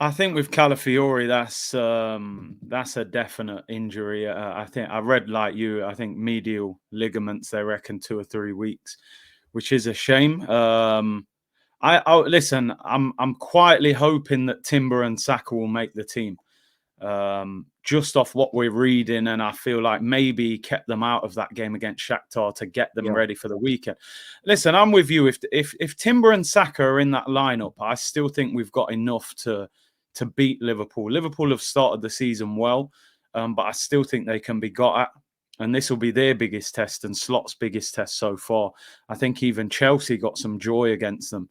I think with Calafiori, that's a definite injury. I think I read like you. I think medial ligaments. They reckon 2 or 3 weeks, which is a shame. I listen. I'm quietly hoping that Timber and Saka will make the team. Just off what we're reading, and I feel like maybe he kept them out of that game against Shakhtar to get them ready for the weekend. Listen, I'm with you. If Timber and Saka are in that lineup, I still think we've got enough to beat Liverpool. Liverpool have started the season well, but I still think they can be got at. And this will be their biggest test and Slot's biggest test so far. I think even Chelsea got some joy against them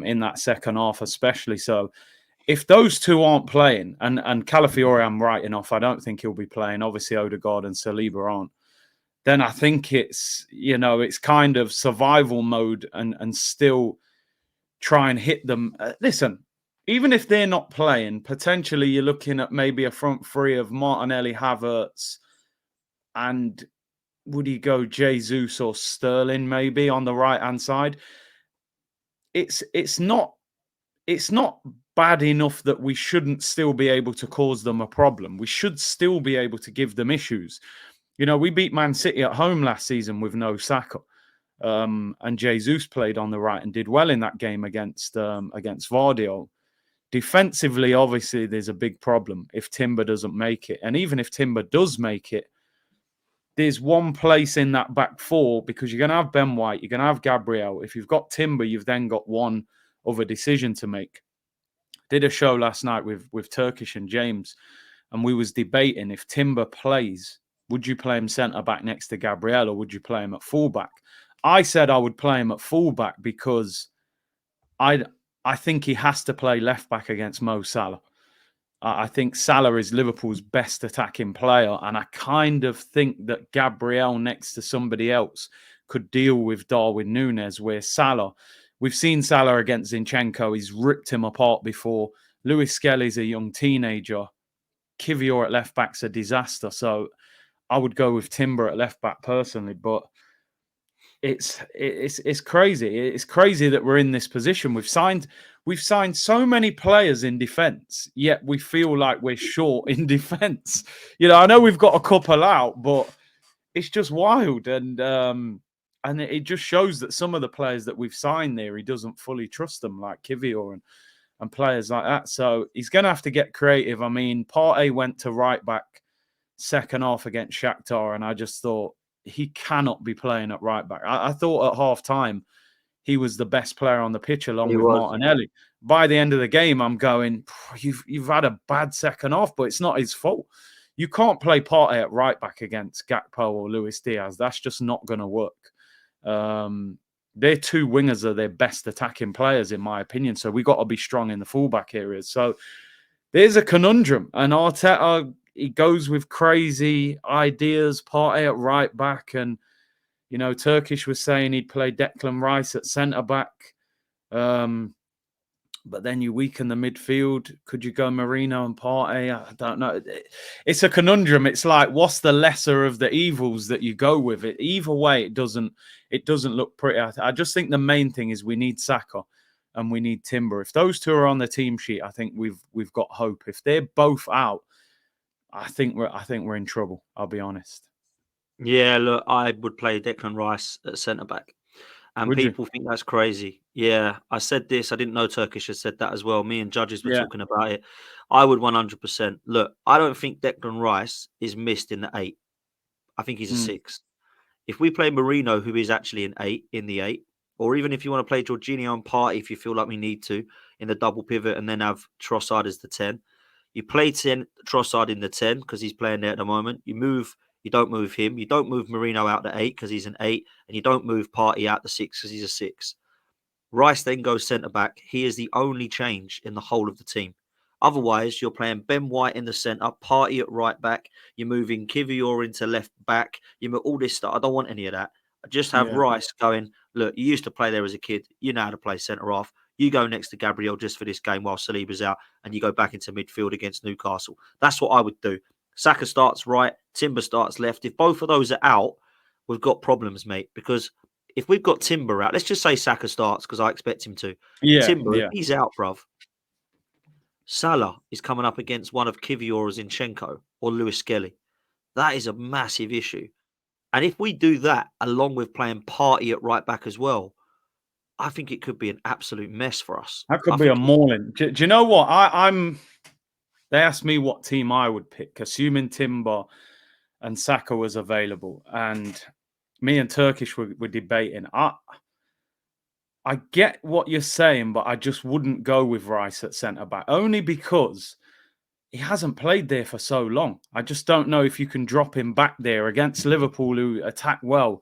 in that second half, especially. So if those two aren't playing, and Calafiori I'm writing off, I don't think he'll be playing. Obviously, Odegaard and Saliba aren't. Then I think it's kind of survival mode and still try and hit them. Listen, even if they're not playing, potentially you're looking at maybe a front three of Martinelli, Havertz, and would he go Jesus or Sterling maybe on the right hand side? It's not bad enough that we shouldn't still be able to cause them a problem. We should still be able to give them issues. We beat Man City at home last season with no Saka. And Jesus played on the right and did well in that game against Vardy. Defensively, obviously, there's a big problem if Timber doesn't make it. And even if Timber does make it, there's one place in that back four because you're going to have Ben White, you're going to have Gabriel. If you've got Timber, you've then got one other decision to make. Did a show last night with Turkish and James, and we was debating if Timber plays, would you play him centre-back next to Gabriel or would you play him at full-back? I said I would play him at full-back because I think he has to play left-back against Mo Salah. I think Salah is Liverpool's best attacking player, and I kind of think that Gabriel next to somebody else could deal with Darwin Núñez, where Salah, we've seen Salah against Zinchenko, he's ripped him apart before. Lewis Skelly's a young teenager. Kivior at left-back's a disaster, so I would go with Timber at left-back personally, but it's crazy. It's crazy that we're in this position. We've signed so many players in defence, yet we feel like we're short in defence. I know we've got a couple out, but it's just wild, and it just shows that some of the players that we've signed there, he doesn't fully trust them, like Kivior and players like that. So he's going to have to get creative. I mean, Partey went to right back second half against Shakhtar, and I just thought, he cannot be playing at right back. I thought at half time he was the best player on the pitch along with Martinelli. By the end of the game, I'm going, you've had a bad second half, but it's not his fault. You can't play Partey at right back against Gakpo or Luis Diaz. That's just not going to work. Their two wingers are their best attacking players, in my opinion. So we got to be strong in the fullback areas. So there's a conundrum, and Arteta, he goes with crazy ideas, Partey at right back. And, Turkish was saying he'd play Declan Rice at centre back. But then you weaken the midfield. Could you go Marino and Partey? I don't know. It's a conundrum. It's like, what's the lesser of the evils that you go with? It either way, it doesn't look pretty. I just think the main thing is we need Saka and we need Timber. If those two are on the team sheet, I think we've got hope. If they're both out, I think we're in trouble. I'll be honest. Yeah, look, I would play Declan Rice at centre back, and people think that's crazy. Yeah, I said this. I didn't know Turkish had said that as well. Me and Judges were talking about it. I would 100%. Look, I don't think Declan Rice is missed in the 8. I think he's a 6. If we play Marino, who is actually an 8 in the 8, or even if you want to play Jorginho and Partey, if you feel like we need to, in the double pivot, and then have Trossard as the 10. You play Trossard in the 10 because he's playing there at the moment. You don't move him. You don't move Marino out the 8 because he's an 8. And you don't move Partey out the 6 because he's a 6. Rice then goes centre-back. He is the only change in the whole of the team. Otherwise, you're playing Ben White in the centre, Partey at right back. You're moving Kivior into left back. You move all this stuff. I don't want any of that. I just have Rice going, look, you used to play there as a kid. You know how to play centre-half. You go next to Gabriel just for this game while Saliba's out, and you go back into midfield against Newcastle. That's what I would do. Saka starts right, Timber starts left. If both of those are out, we've got problems, mate. Because if we've got Timber out, let's just say Saka starts because I expect him to. Timber, he's out, bruv. Salah is coming up against one of Kivior or Zinchenko or Lewis Skelly. That is a massive issue. And if we do that along with playing Party at right back as well, I think it could be an absolute mess for us. That could be a mauling. Do you know what? They asked me what team I would pick, assuming Timber and Saka was available. And me and Turkish were debating. I get what you're saying, but I just wouldn't go with Rice at centre-back, only because he hasn't played there for so long. I just don't know if you can drop him back there against Liverpool, who attack well.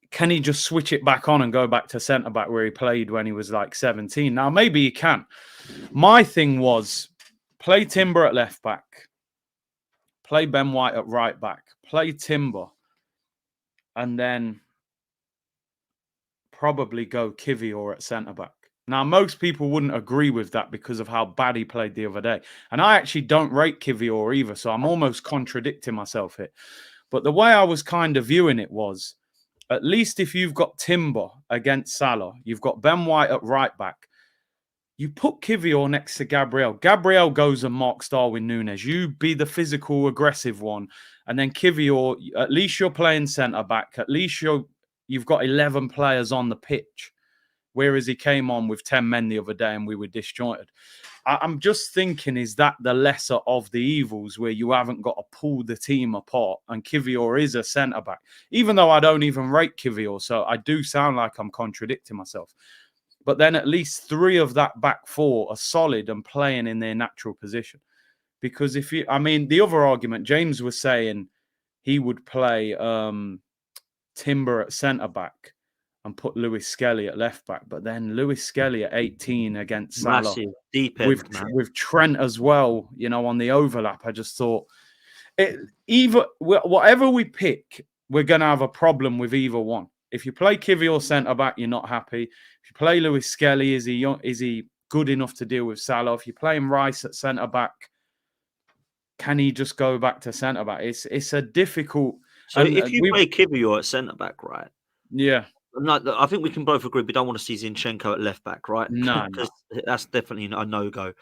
Can he just switch it back on and go back to centre-back where he played when he was like 17? Now, maybe he can. My thing was play Timber at left-back, play Ben White at right-back, play Timber, and then probably go Kivior at centre-back. Now, most people wouldn't agree with that because of how bad he played the other day. And I actually don't rate Kivior either, so I'm almost contradicting myself here. But the way I was kind of viewing it was, at least if you've got Timber against Salah, you've got Ben White at right back, you put Kivior next to Gabriel. Gabriel goes and marks Darwin Núñez. You be the physical, aggressive one. And then Kivior, at least you're playing centre-back. At least you've got 11 players on the pitch. Whereas he came on with 10 men the other day and we were disjointed. I'm just thinking, is that the lesser of the evils where you haven't got to pull the team apart? And Kivior is a centre-back, even though I don't even rate Kivior. So I do sound like I'm contradicting myself. But then at least 3 of that back 4 are solid and playing in their natural position. Because the other argument, James was saying he would play Timber at centre-back and put Lewis Skelly at left back, but then Lewis Skelly at 18 against Salah, massive deep end, with Trent as well, on the overlap. I just thought whatever we pick, we're going to have a problem with either one. If you play Kivior centre back, you're not happy. If you play Lewis Skelly, is he good enough to deal with Salah? If you play him Rice at centre back, can he just go back to centre back? It's a difficult. So if you play Kivior at centre back, right? Yeah. No, I think we can both agree we don't want to see Zinchenko at left back, right? No. That's definitely a no-go.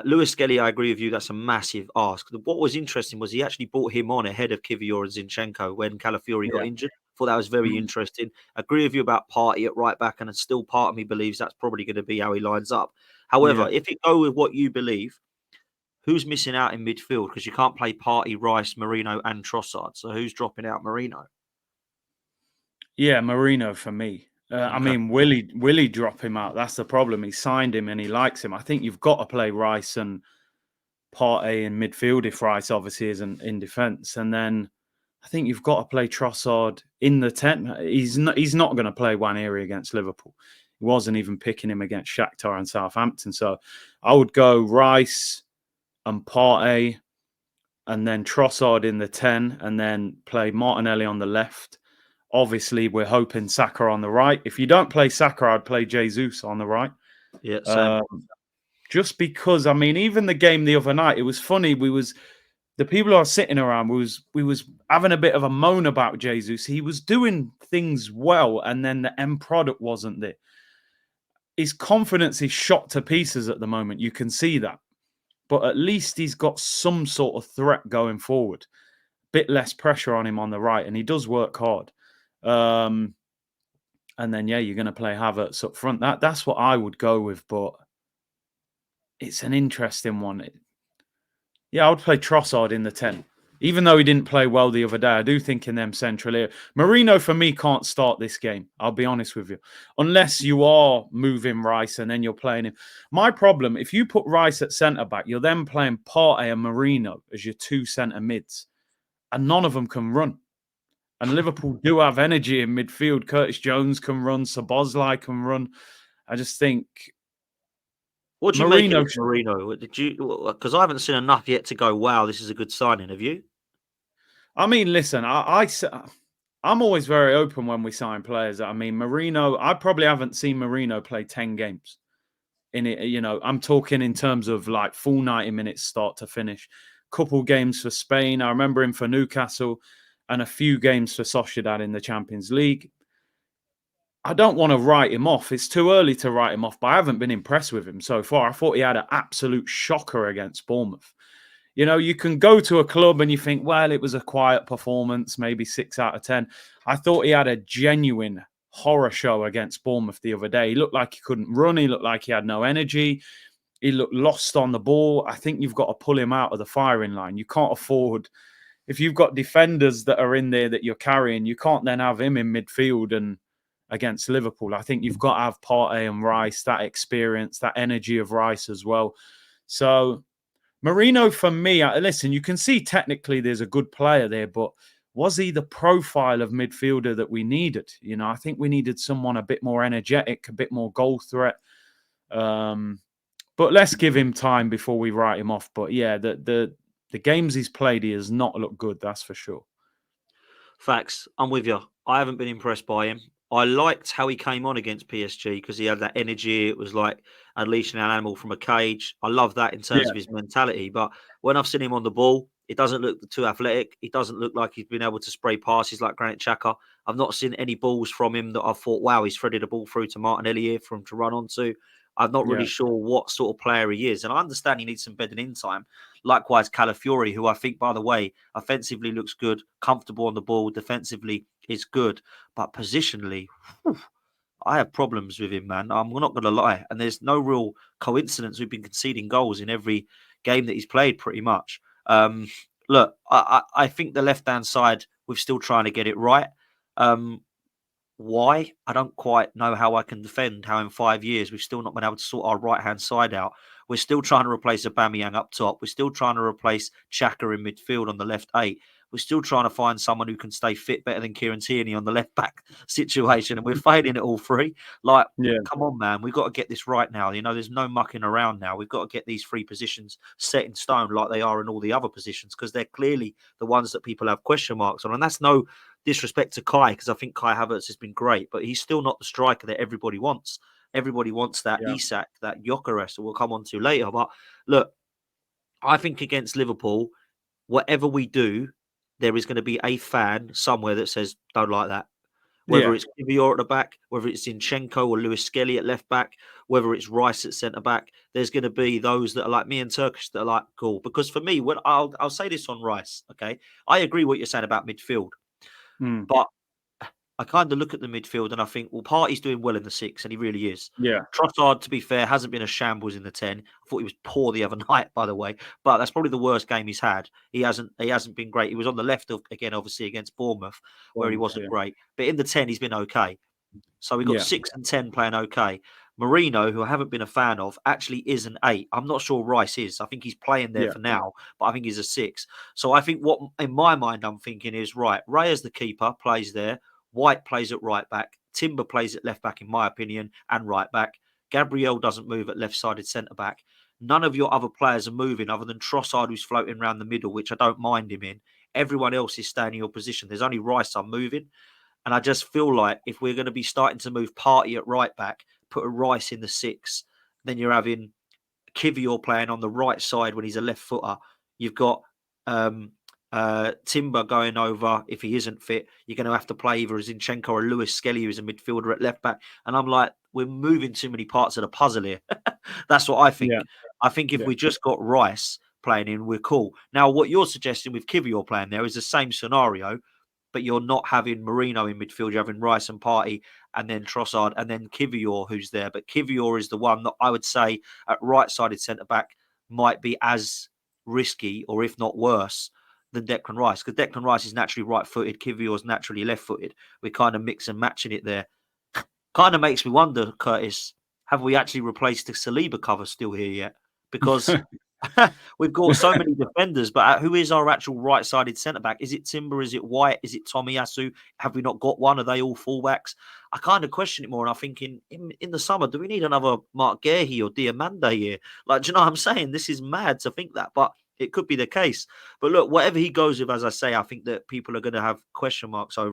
Lewis Skelly, I agree with you. That's a massive ask. What was interesting was he actually brought him on ahead of Kivior and Zinchenko when Calafiori got injured. Thought that was very interesting. Agree with you about Partey at right back, and still part of me believes that's probably going to be how he lines up. However, if you go with what you believe, who's missing out in midfield? Because you can't play Partey, Rice, Marino, and Trossard. So who's dropping out? Marino. Yeah, Marino for me. Okay. Will he drop him out? That's the problem. He signed him and he likes him. I think you've got to play Rice and Partey in midfield if Rice obviously isn't in defence. And then I think you've got to play Trossard in the 10. He's not going to play Nwaneri against Liverpool. He wasn't even picking him against Shakhtar and Southampton. So I would go Rice and Partey and then Trossard in the 10 and then play Martinelli on the left. Obviously, we're hoping Saka on the right. If you don't play Saka, I'd play Jesus on the right. Yeah, same. Just because, even the game the other night, it was funny. The people who are sitting around, we was having a bit of a moan about Jesus. He was doing things well, and then the end product wasn't there. His confidence is shot to pieces at the moment. You can see that. But at least he's got some sort of threat going forward. Bit less pressure on him on the right, and he does work hard. And then, you're going to play Havertz up front. That's what I would go with, but it's an interesting one. I would play Trossard in the 10. Even though he didn't play well the other day, I do think in them central area. Marino, for me, can't start this game. I'll be honest with you. Unless you are moving Rice and then you're playing him. My problem, if you put Rice at centre-back, you're then playing Partey and Marino as your 2 centre mids. And none of them can run. And Liverpool do have energy in midfield. Curtis Jones can run. Szoboszlai can run. I just think... What do you make of Marino? Because I haven't seen enough yet to go, wow, this is a good signing. Have you? Listen, I'm always very open when we sign players. Marino, I probably haven't seen Marino play 10 games. I'm talking in terms of like full 90 minutes start to finish. Couple games for Spain. I remember him for Newcastle. And a few games for Sociedad in the Champions League. I don't want to write him off. It's too early to write him off, but I haven't been impressed with him so far. I thought he had an absolute shocker against Bournemouth. You know, you can go to a club and you think, well, it was a quiet performance, maybe 6 out of 10. I thought he had a genuine horror show against Bournemouth the other day. He looked like he couldn't run. He looked like he had no energy. He looked lost on the ball. I think you've got to pull him out of the firing line. You can't afford, if you've got defenders that are in there that you're carrying, you can't then have him in midfield and against Liverpool. I think you've got to have Partey and Rice, that experience, that energy of Rice as well. So Marino, for me, listen, you can see technically there's a good player there, but was he the profile of midfielder that we needed? You know, I think we needed someone a bit more energetic, a bit more goal threat. But let's give him time before we write him off. But yeah, the games he's played, he has not looked good, that's for sure. Facts. I'm with you. I haven't been impressed by him. I liked how he came on against PSG because he had that energy. It was like unleashing an animal from a cage. I love that in terms of his mentality. But when I've seen him on the ball, it doesn't look too athletic. He doesn't look like he's been able to spray passes like Granit Xhaka. I've not seen any balls from him that I've thought, wow, he's threaded a ball through to Martinelli here for him to run onto. I'm not really sure what sort of player he is. And I understand he needs some bedding in time. Likewise, Calafiori, who I think, by the way, offensively looks good, comfortable on the ball, defensively is good. But positionally, I have problems with him, man. I'm not going to lie. And there's no real coincidence. We've been conceding goals in every game that he's played pretty much. Look, I think the left-hand side, we're still trying to get it right. Why? I don't quite know how I can defend how in 5 years we've still not been able to sort our right-hand side out. We're still trying to replace Aubameyang up top. We're still trying to replace Xhaka in midfield on the left 8. We're still trying to find someone who can stay fit better than Kieran Tierney on the left back situation. And we're failing at all three. Like, come on, man. We've got to get this right now. You know, there's no mucking around now. We've got to get these 3 positions set in stone like they are in all the other positions because they're clearly the ones that people have question marks on. And that's no disrespect to Kai because I think Kai Havertz has been great, but he's still not the striker that everybody wants. Everybody wants that Isak, that Gyökeres that we'll come on to later. But look, I think against Liverpool, whatever we do, there is going to be a fan somewhere that says, don't like that. Whether it's Kivior at the back, whether it's Zinchenko or Lewis Skelly at left back, whether it's Rice at centre back, there's going to be those that are like me and Turkish that are like, cool. Because for me, when I'll say this on Rice, okay? I agree what you're saying about midfield. But I kind of look at the midfield and I think, well, Partey's doing well in the 6, and he really is. Trossard, to be fair, hasn't been a shambles in the 10. I thought he was poor the other night, by the way, but that's probably the worst game he's had. He hasn't been great. He was on the left again, obviously against Bournemouth, where he wasn't great. But in the 10, he's been okay. So we've got 6 and 10 playing okay. Marino, who I haven't been a fan of, actually is an 8. I'm not sure Rice is. I think he's playing there for now, but I think he's a 6. So I think what, in my mind, I'm thinking is, right, Ray as the keeper plays there. White plays at right back. Timber plays at left back, in my opinion, and right back. Gabriel doesn't move at left-sided centre-back. None of your other players are moving other than Trossard, who's floating around the middle, which I don't mind him in. Everyone else is staying in your position. There's only Rice I'm moving. And I just feel like if we're going to be starting to move Partey at right back, put a Rice in the 6, then you're having Kivior playing on the right side when he's a left footer. You've got Timber going over if he isn't fit. You're going to have to play either Zinchenko or Lewis Skelly, who's a midfielder at left back. And I'm like, we're moving too many parts of the puzzle here. That's what I think. I think if we just got Rice playing in, we're cool. Now, what you're suggesting with Kivior playing there is the same scenario, but you're not having Marino in midfield. You're having Rice and Partey and then Trossard and then Kivior who's there. But Kivior is the one that I would say at right-sided centre-back might be as risky or if not worse than Declan Rice. Because Declan Rice is naturally right-footed. Kivior is naturally left-footed. We're kind of mix and matching it there. Kind of makes me wonder, Curtis, have we actually replaced the Saliba cover still here yet? Because we've got so many defenders, but who is our actual right-sided centre-back? Is it Timber? Is it White? Is it Tomiyasu? Have we not got one? Are they all fullbacks? I kind of question it more, and I'm thinking, in the summer, do we need another Mark Guehi or Diamande here? Like, do you know what I'm saying? This is mad to think that, but it could be the case. But look, whatever he goes with, as I say, I think that people are going to have question marks over